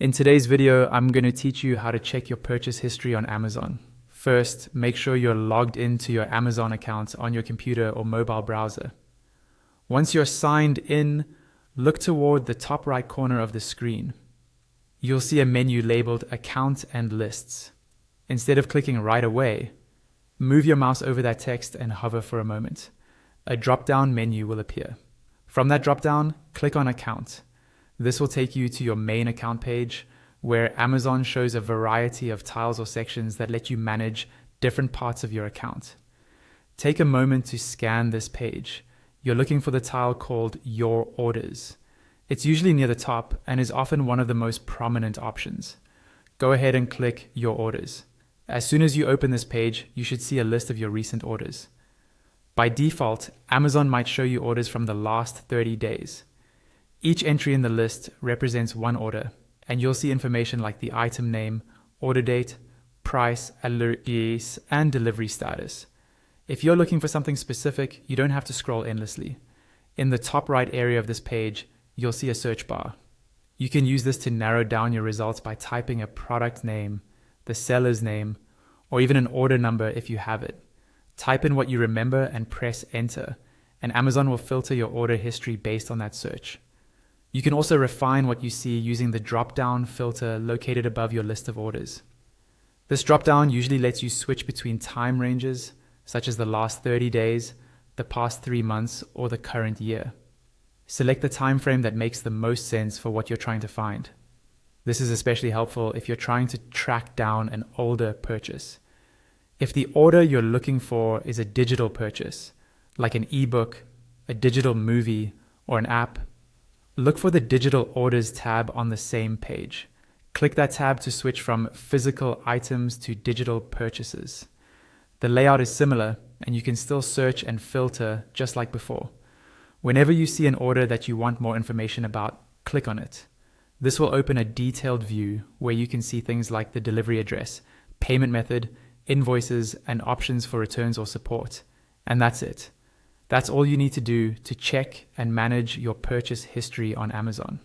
In today's video, I'm going to teach you how to check your purchase history on Amazon. First, make sure you're logged into your Amazon account on your computer or mobile browser. Once you're signed in, look toward the top right corner of the screen. You'll see a menu labeled Account and Lists. Instead of clicking right away, move your mouse over that text and hover for a moment. A drop-down menu will appear. From that drop-down, click on Account. This will take you to your main account page, where Amazon shows a variety of tiles or sections that let you manage different parts of your account. Take a moment to scan this page. You're looking for the tile called Your Orders. It's usually near the top and is often one of the most prominent options. Go ahead and click Your Orders. As soon as you open this page, you should see a list of your recent orders. By default, Amazon might show you orders from the last 30 days. Each entry in the list represents one order, and you'll see information like the item name, order date, price, allergies, and delivery status. If you're looking for something specific, you don't have to scroll endlessly. In the top right area of this page, you'll see a search bar. You can use this to narrow down your results by typing a product name, the seller's name, or even an order number if you have it. Type in what you remember and press enter, and Amazon will filter your order history based on that search. You can also refine what you see using the drop-down filter located above your list of orders. This drop-down usually lets you switch between time ranges, such as the last 30 days, the past 3 months, or the current year. Select the time frame that makes the most sense for what you're trying to find. This is especially helpful if you're trying to track down an older purchase. If the order you're looking for is a digital purchase, like an ebook, a digital movie, or an app, look for the Digital Orders tab on the same page. Click that tab to switch from physical items to digital purchases. The layout is similar, and you can still search and filter just like before. Whenever you see an order that you want more information about, click on it. This will open a detailed view where you can see things like the delivery address, payment method, invoices, and options for returns or support. And that's it. That's all you need to do to check and manage your purchase history on Amazon.